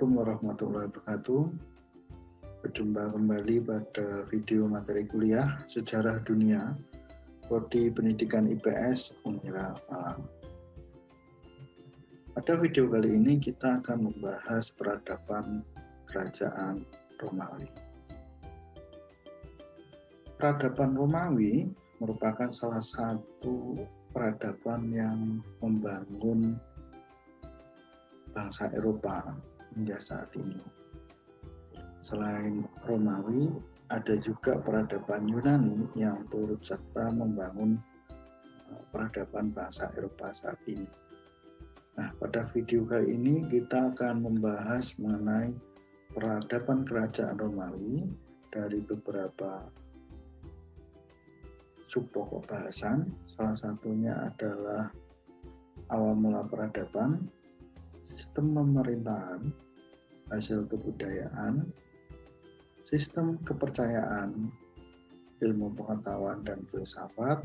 Assalamualaikum warahmatullahi wabarakatuh. Berjumpa kembali pada video materi kuliah Sejarah Dunia Prodi Pendidikan IPS Unira Malang. Pada video kali ini kita akan membahas peradaban kerajaan Romawi. Peradaban Romawi merupakan salah satu peradaban yang membangun bangsa Eropa hingga saat ini. Selain Romawi, ada juga peradaban Yunani yang turut serta membangun peradaban bangsa Eropa saat ini. Nah, pada video kali ini kita akan membahas mengenai peradaban kerajaan Romawi dari beberapa subpokok bahasan. Salah satunya adalah awal mula peradaban, sistem pemerintahan, hasil kebudayaan, sistem kepercayaan, ilmu pengetahuan dan filsafat,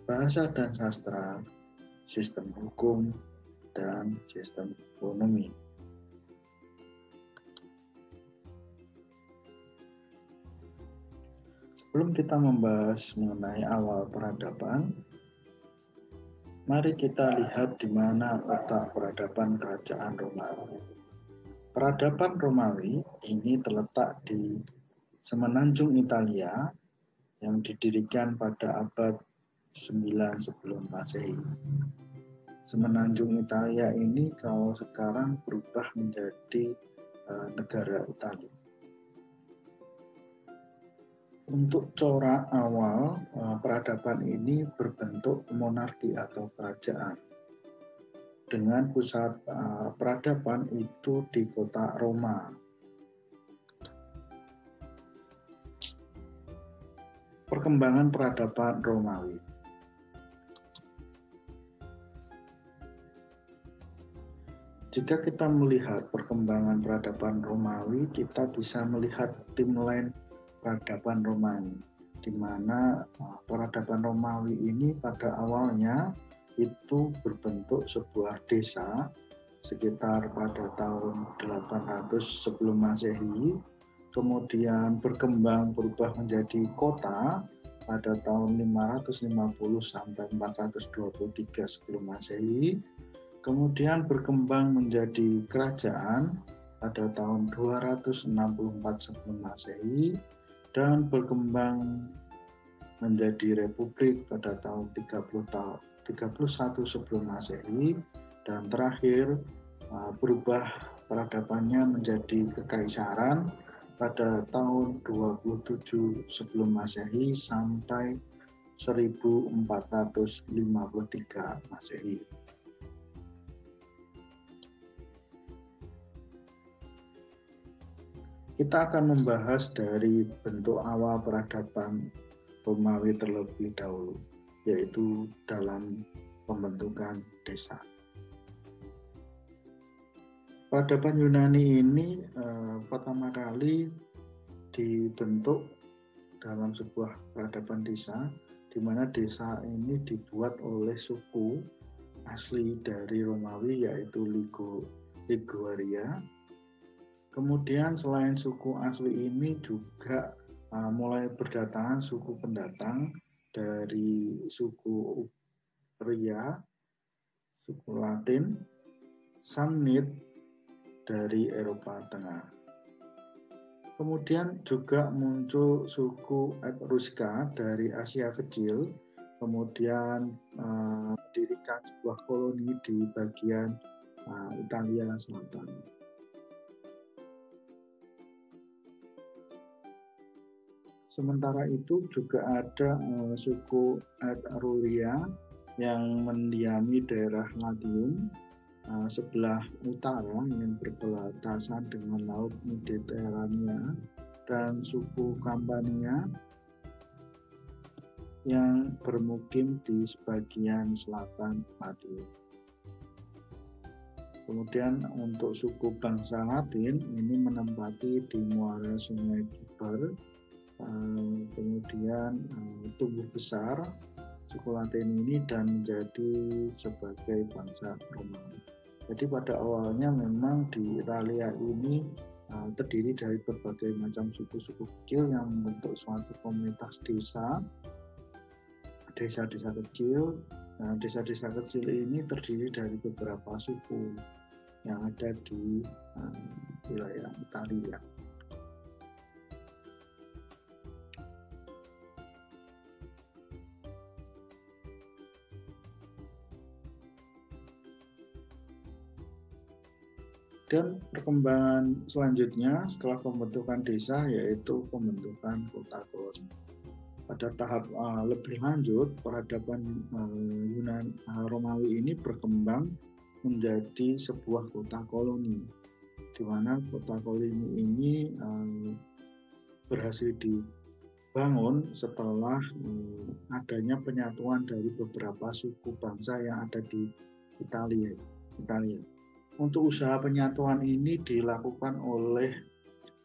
bahasa dan sastra, sistem hukum, dan sistem ekonomi. Sebelum kita membahas mengenai awal peradaban, mari kita lihat di mana letak peradaban kerajaan Romawi. Peradaban Romawi ini terletak di semenanjung Italia yang didirikan pada abad 9 sebelum Masehi. Semenanjung Italia ini kalau sekarang berubah menjadi negara Italia. Untuk corak awal, peradaban ini berbentuk monarki atau kerajaan. Dengan pusat peradaban itu di kota Roma. Perkembangan peradaban Romawi. Jika kita melihat perkembangan peradaban Romawi, kita bisa melihat timeline peradaban Romawi, di mana peradaban Romawi ini pada awalnya itu berbentuk sebuah desa sekitar pada tahun 800 sebelum Masehi, kemudian berubah menjadi kota pada tahun 550 sampai 423 sebelum Masehi, kemudian berkembang menjadi kerajaan pada tahun 264 sebelum Masehi, dan berkembang menjadi republik pada tahun 31 sebelum Masehi, dan terakhir berubah peradabannya menjadi kekaisaran pada tahun 27 sebelum Masehi sampai 1453 Masehi. Kita akan membahas dari bentuk awal peradaban Romawi terlebih dahulu, yaitu dalam pembentukan desa. Peradaban Yunani ini pertama kali dibentuk dalam sebuah peradaban desa, di mana desa ini dibuat oleh suku asli dari Romawi, yaitu Liguria. Kemudian selain suku asli ini juga mulai berdatangan suku pendatang dari suku Umbria, suku Latin, Samnit dari Eropa Tengah. Kemudian juga muncul suku Etruska dari Asia Kecil, kemudian mendirikan sebuah koloni di bagian Italia Selatan. Sementara itu juga ada suku Etruria yang mendiami daerah Latium sebelah utara yang berbatasan dengan Laut Mediterania, dan suku Campania yang bermukim di sebagian selatan Latium. Kemudian untuk suku bangsa Latin ini menempati di muara Sungai Tiber, kemudian tumbuh besar suku Latin ini dan menjadi sebagai bangsa Romawi. Jadi pada awalnya memang di Italia ini terdiri dari berbagai macam suku-suku kecil yang membentuk suatu komunitas desa-desa kecil. Nah, desa-desa kecil ini terdiri dari beberapa suku yang ada di wilayah Italia. Dan perkembangan selanjutnya setelah pembentukan desa yaitu pembentukan kota koloni. Pada tahap lebih lanjut, peradaban Romawi ini berkembang menjadi sebuah kota koloni, di mana kota koloni ini berhasil dibangun setelah adanya penyatuan dari beberapa suku bangsa yang ada di Italia. Untuk usaha penyatuan ini dilakukan oleh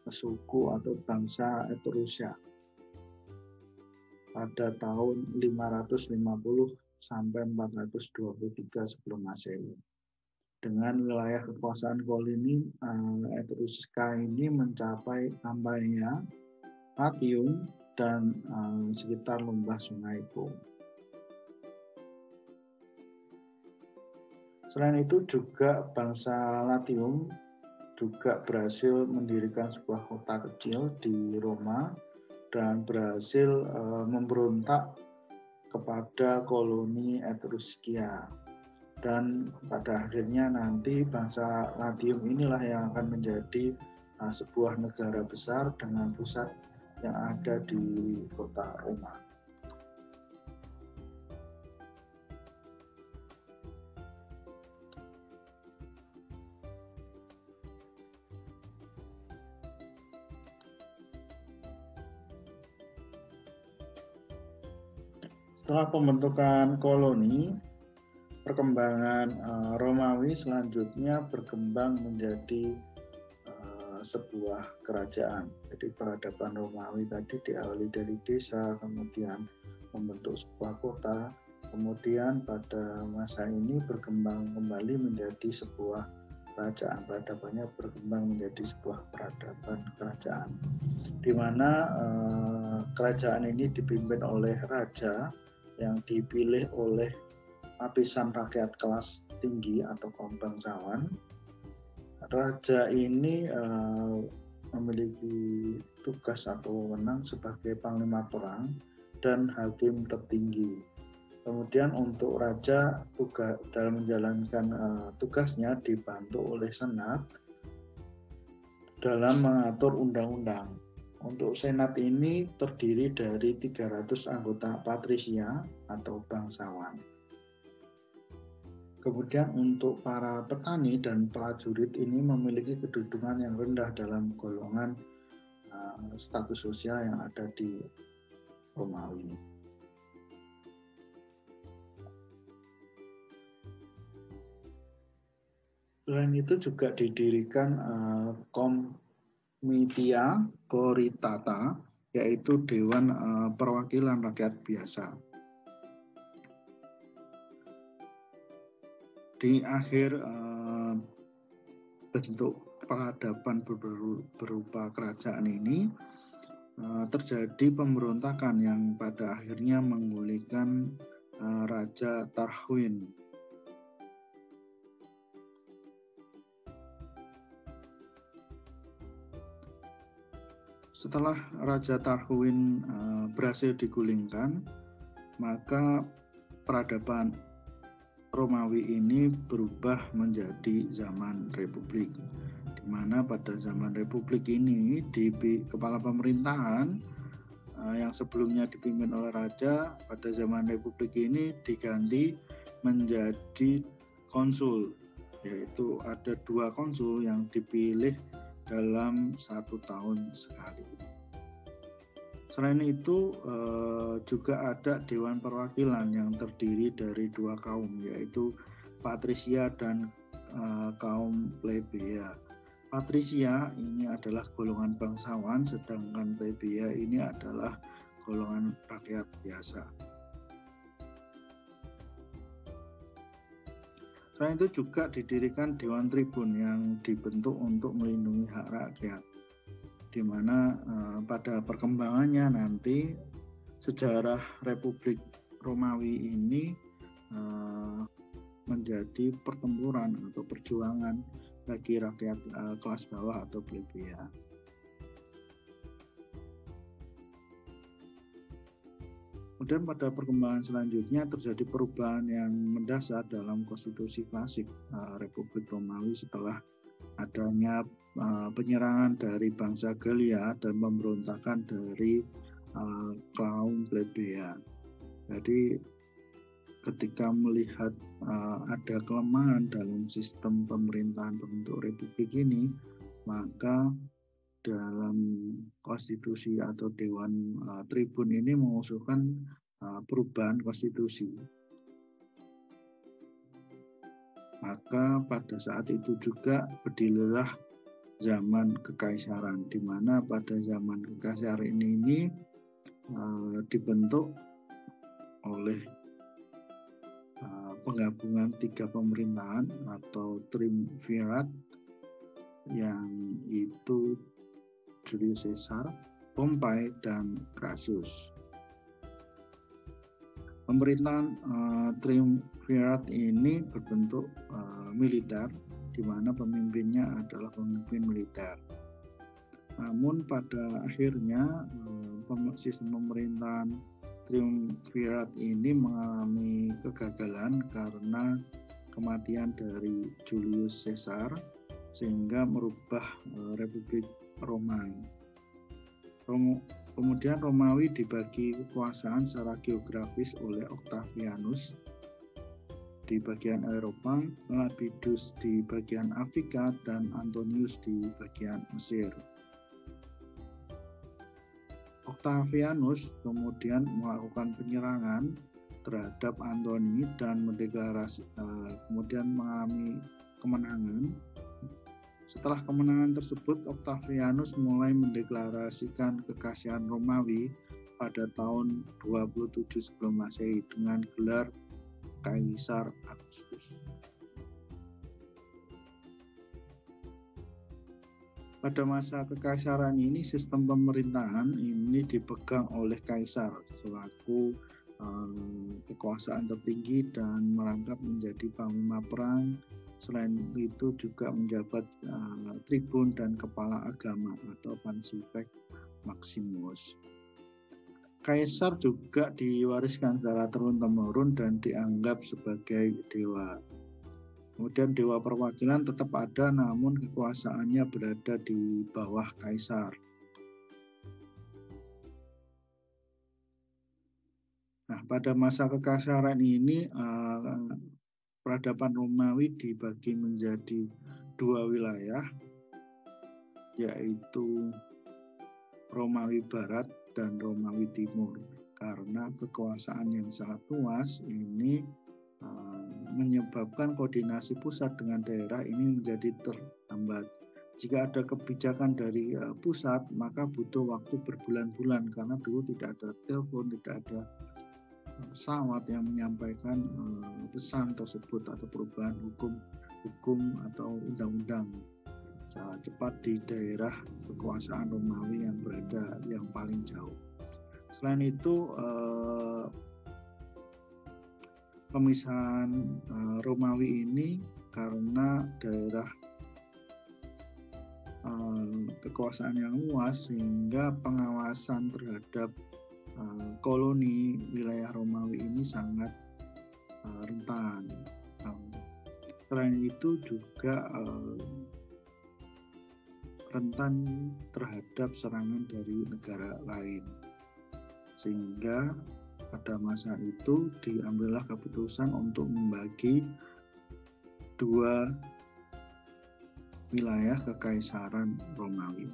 suku atau bangsa Etrusia pada tahun 550 sampai 423 sebelum Masehi. Dengan wilayah kekuasaan koloni Etruska ini mencapai Campania, Latium, dan sekitar lembah Sungai Po. Selain itu juga bangsa Latium juga berhasil mendirikan sebuah kota kecil di Roma dan berhasil memberontak kepada koloni Etruskia. Dan pada akhirnya nanti bangsa Latium inilah yang akan menjadi sebuah negara besar dengan pusat yang ada di kota Roma. Setelah pembentukan koloni, perkembangan Romawi selanjutnya berkembang menjadi sebuah kerajaan. Jadi peradaban Romawi tadi diawali dari desa, kemudian membentuk sebuah kota, kemudian pada masa ini berkembang kembali menjadi sebuah kerajaan. Peradabannya berkembang menjadi sebuah peradaban kerajaan, di mana kerajaan ini dipimpin oleh raja yang dipilih oleh lapisan rakyat kelas tinggi atau kaum bangsawan. Raja ini memiliki tugas atau wewenang sebagai panglima perang dan hakim tertinggi. Kemudian untuk raja dalam menjalankan tugasnya dibantu oleh senat dalam mengatur undang-undang. Untuk senat ini terdiri dari 300 anggota patrisia atau bangsawan. Kemudian untuk para petani dan prajurit ini memiliki kedudukan yang rendah dalam golongan status sosial yang ada di Romawi. Selain itu juga didirikan Comitia Coritata, yaitu Dewan Perwakilan Rakyat Biasa. Di akhir bentuk peradaban berupa kerajaan ini terjadi pemberontakan yang pada akhirnya menggulingkan Raja Tarquin. Setelah Raja Tarquin berhasil digulingkan, maka peradaban Romawi ini berubah menjadi zaman Republik, di mana pada zaman Republik ini di kepala pemerintahan yang sebelumnya dipimpin oleh raja, pada zaman Republik ini diganti menjadi konsul, yaitu ada 2 konsul yang dipilih dalam 1 tahun sekali. Selain itu juga ada Dewan Perwakilan yang terdiri dari 2 kaum, yaitu patrisia dan kaum plebea. Patrisia ini adalah golongan bangsawan, sedangkan plebea ini adalah golongan rakyat biasa. Selain itu juga didirikan Dewan Tribun yang dibentuk untuk melindungi hak rakyat, di mana pada perkembangannya nanti sejarah Republik Romawi ini menjadi pertempuran atau perjuangan bagi rakyat kelas bawah atau plebea. Kemudian pada perkembangan selanjutnya terjadi perubahan yang mendasar dalam konstitusi klasik Republik Romawi setelah adanya penyerangan dari bangsa Galia dan pemberontakan dari kaum plebea. Jadi ketika melihat ada kelemahan dalam sistem pemerintahan bentuk republik ini, maka dalam konstitusi atau Dewan Tribun ini mengusulkan perubahan konstitusi. Maka pada saat itu juga berdirilah zaman kekaisaran, di mana pada zaman kekaisaran ini dibentuk oleh penggabungan 3 pemerintahan atau triumvirat, yang itu Julius Caesar, Pompei, dan Crassus. Pemerintahan triumvirat ini berbentuk militer, di mana pemimpinnya adalah pemimpin militer. Namun pada akhirnya sistem pemerintahan triumvirat ini mengalami kegagalan karena kematian dari Julius Caesar, sehingga merubah Republik Romawi. Kemudian Romawi dibagi kekuasaan secara geografis oleh Octavianus di bagian Eropa, Lapidus di bagian Afrika, dan Antonius di bagian Mesir. Octavianus kemudian melakukan penyerangan terhadap Antoni dan kemudian mengalami kemenangan. Setelah kemenangan tersebut, Octavianus mulai mendeklarasikan kekaisaran Romawi pada tahun 27 sebelum Masehi dengan gelar Kaisar Augustus. Pada masa kekaisaran ini, sistem pemerintahan ini dipegang oleh kaisar selaku kekuasaan tertinggi dan merangkap menjadi panglima perang. Selain itu juga menjabat tribun dan kepala agama atau Pontifex Maximus. Kaisar juga diwariskan secara turun-temurun dan dianggap sebagai dewa. Kemudian dewa perwakilan tetap ada, namun kekuasaannya berada di bawah kaisar. Nah, pada masa kekaisaran ini peradaban Romawi dibagi menjadi 2 wilayah, yaitu Romawi Barat dan Romawi Timur. Karena kekuasaan yang sangat luas ini menyebabkan koordinasi pusat dengan daerah ini menjadi terhambat. Jika ada kebijakan dari pusat, maka butuh waktu berbulan-bulan karena dulu tidak ada telepon, tidak ada pesawat yang menyampaikan pesan tersebut atau perubahan hukum atau undang-undang secara cepat di daerah kekuasaan Romawi yang berada yang paling jauh. Selain itu, pemisahan Romawi ini karena daerah kekuasaan yang luas, sehingga pengawasan terhadap koloni wilayah Romawi ini sangat rentan. Selain itu juga rentan terhadap serangan dari negara lain, sehingga pada masa itu diambillah keputusan untuk membagi 2 wilayah kekaisaran Romawi.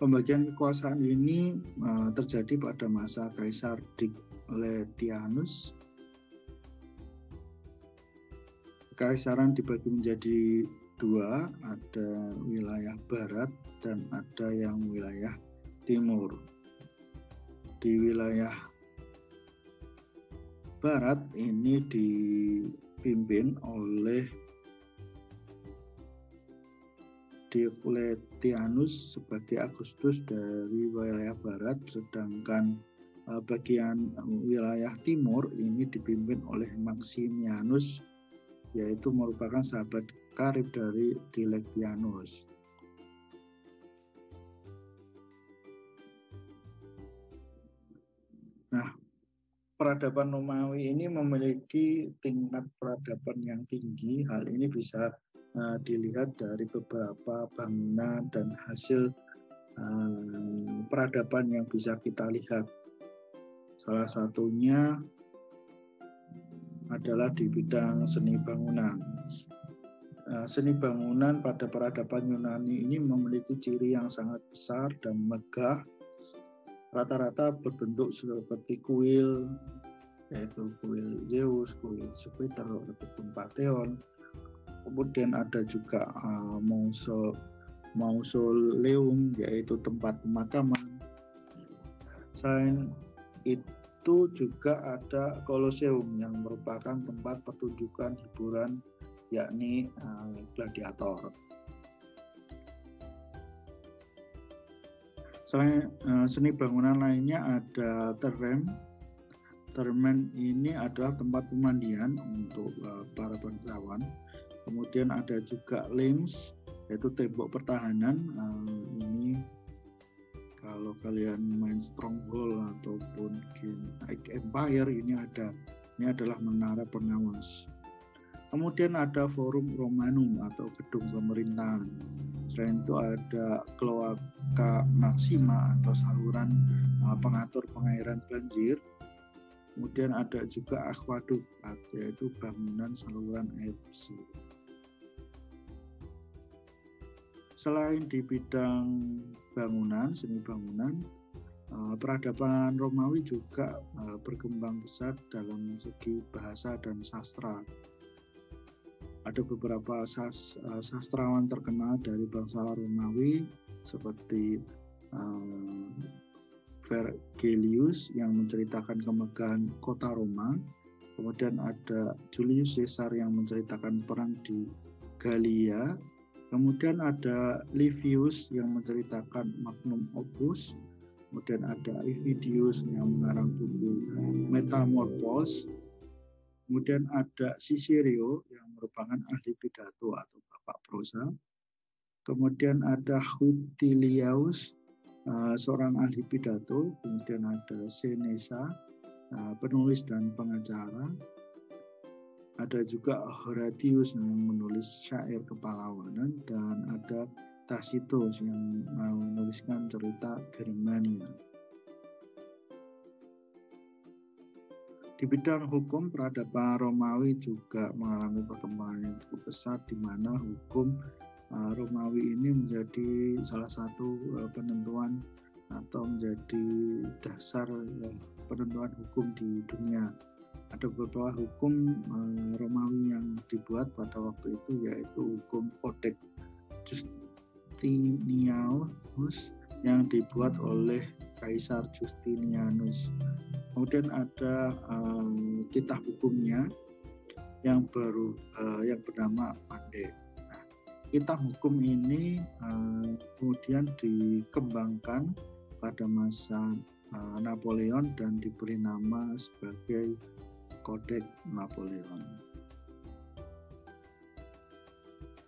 Pembagian kekuasaan ini terjadi pada masa Kaisar Diocletianus. Kekaisaran dibagi menjadi 2, ada wilayah barat dan ada yang wilayah timur. Di wilayah Barat ini dipimpin oleh Diocletianus sebagai Augustus dari wilayah barat, sedangkan bagian wilayah timur ini dipimpin oleh Maximianus, yaitu merupakan sahabat karib dari Diocletianus. Nah, peradaban Romawi ini memiliki tingkat peradaban yang tinggi. Hal ini bisa dilihat dari beberapa bangunan dan hasil peradaban yang bisa kita lihat. Salah satunya adalah di bidang seni bangunan. Seni bangunan pada peradaban Yunani ini memiliki ciri yang sangat besar dan megah. Rata-rata berbentuk seperti kuil, yaitu kuil Zeus, kuil Jupiter, ataupun Pantheon. Kemudian ada juga mausoleum, yaitu tempat pemakaman. Selain itu juga ada Colosseum yang merupakan tempat pertunjukan hiburan, yakni gladiator. Selain seni bangunan lainnya ada terem. Termen ini adalah tempat pemandian untuk para bangsawan. Kemudian ada juga limes, yaitu tembok pertahanan. Ini kalau kalian main Stronghold ataupun Game Empire, ini adalah menara pengawas. Kemudian ada Forum Romanum atau gedung pemerintahan. Selain itu ada Cloaca Maxima atau saluran pengatur pengairan banjir. Kemudian ada juga aquaduk, yaitu bangunan saluran air bersih. Selain di bidang bangunan, seni bangunan, peradaban Romawi juga berkembang pesat dalam segi bahasa dan sastra. Ada beberapa sastrawan terkenal dari bangsa Romawi seperti Vergilius yang menceritakan kemegahan kota Roma. Kemudian ada Julius Caesar yang menceritakan perang di Gallia. Kemudian ada Livius yang menceritakan Magnum Opus. Kemudian ada Avidius yang mengarang buku Metamorphos. Kemudian ada Cicero yang merupakan ahli pidato atau bapak prosa. Kemudian ada Rutilius, seorang ahli pidato. Kemudian ada Seneca, penulis dan pengacara. Ada juga Horatius yang menulis syair kepahlawanan, dan ada Tacitus yang menuliskan cerita Germania. Di bidang hukum, peradaban Romawi juga mengalami perkembangan yang cukup besar, di mana hukum Romawi ini menjadi salah satu penentuan atau menjadi dasar penentuan hukum di dunia. Ada beberapa hukum Romawi yang dibuat pada waktu itu, yaitu hukum Codex Justinianus yang dibuat oleh Kaisar Justinianus. Kemudian ada kitab hukumnya yang bernama Mande. Nah, kitab hukum ini kemudian dikembangkan pada masa Napoleon dan diberi nama sebagai Codex Napoleon.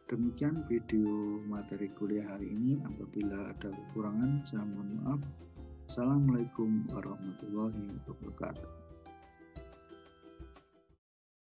Demikian video materi kuliah hari ini. Apabila ada kekurangan, saya mohon maaf. Assalamualaikum warahmatullahi wabarakatuh.